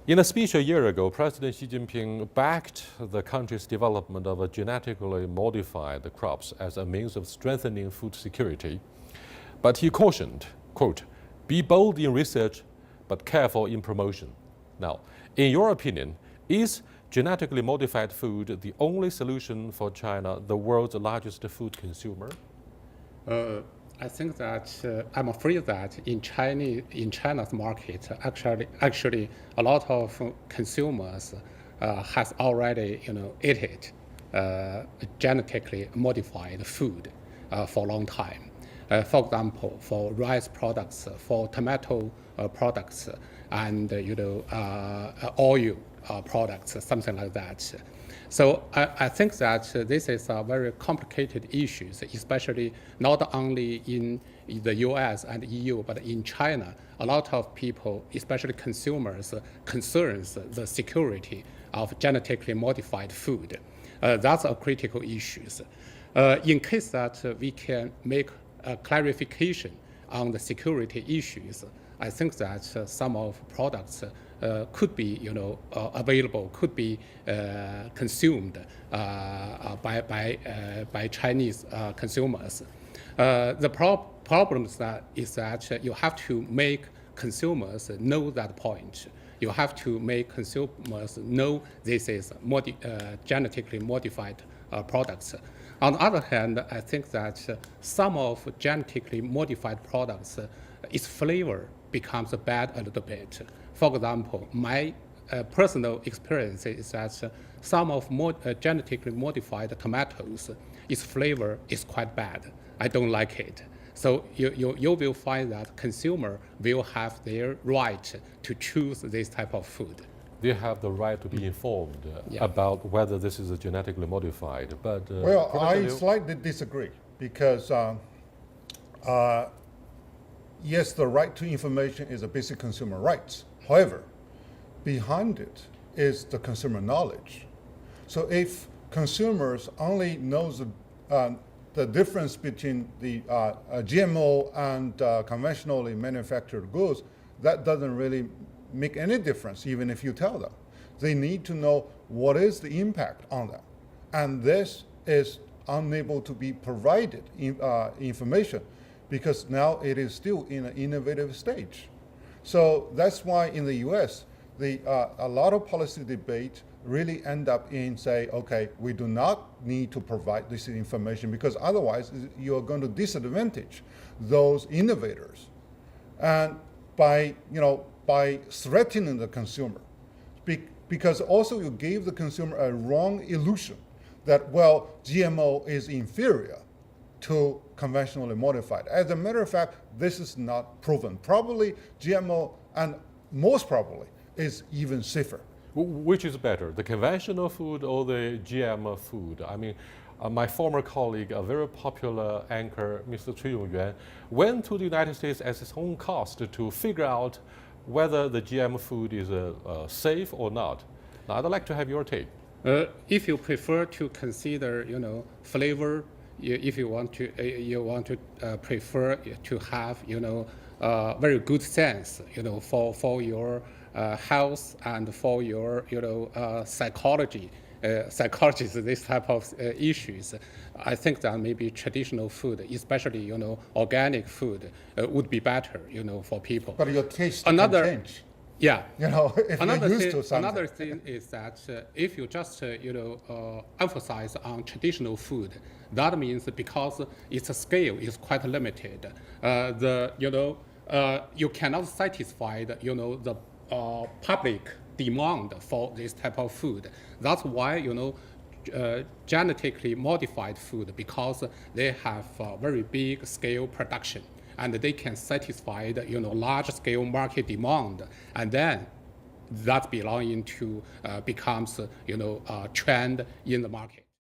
In a speech a year ago, President Xi Jinping backed the country's development of genetically modified crops as a means of strengthening food security. But he cautioned, quote, "Be bold in research, but careful in promotion." Now, in your opinion, is genetically modified food the only solution for China, the world's largest food consumer? I think that I'm afraid that in China's market, actually, a lot of consumers has already, eaten genetically modified food for a long time. For example, for rice products, for tomato products, and oil products, something like that. So I think that this is a very complicated issue, especially not only in the US and EU, but in China. A lot of people, especially consumers, concerns the security of genetically modified food. That's a critical issue. In case that we can make a clarification on the security issues, I think that some of products could be, available, could be consumed by Chinese consumers. The problem is that you have to make consumers know that point. You have to make consumers know this is genetically modified products. On the other hand, I think that some of genetically modified products, its flavor becomes bad a little bit. For example, my personal experience is that some of genetically modified tomatoes, its flavor is quite bad. I don't like it. So you will find that consumer will have their right to choose this type of food. They have the right to be informed about whether this is genetically modified. But well, I slightly disagree because yes, the right to information is a basic consumer right. However, behind it is the consumer knowledge. So if consumers only knows the difference between the GMO and conventionally manufactured goods, that doesn't really make any difference, even if you tell them. They need to know what is the impact on them. And this is unable to be provided information because now it is still in an innovative stage. So that's why in the US, a lot of policy debate really end up in say, okay, we do not need to provide this information because otherwise you are going to disadvantage those innovators. And by threatening the consumer, because also you gave the consumer a wrong illusion that, well, GMO is inferior to conventionally modified. As a matter of fact, this is not proven. Probably GMO, and most probably, is even safer. Which is better, the conventional food or the GM food? I mean, my former colleague, a very popular anchor, Mr. Cui Yongyuan, went to the United States at his own cost to figure out whether the GM food is safe or not. Now, I'd like to have your take. If you prefer to consider, flavor, if you want to prefer to have, very good sense, for your health and for your, psychology, this type of issues. I think that maybe traditional food, especially, organic food, would be better, for people. But your taste can change. Yeah. If you're used to something. Another thing is that if you just, emphasize on traditional food, that means because its scale is quite limited, you cannot satisfy the public demand for this type of food. That's why, genetically modified food, because they have very big scale production and they can satisfy the large scale market demand, and then that belonging to becomes a trend in the market.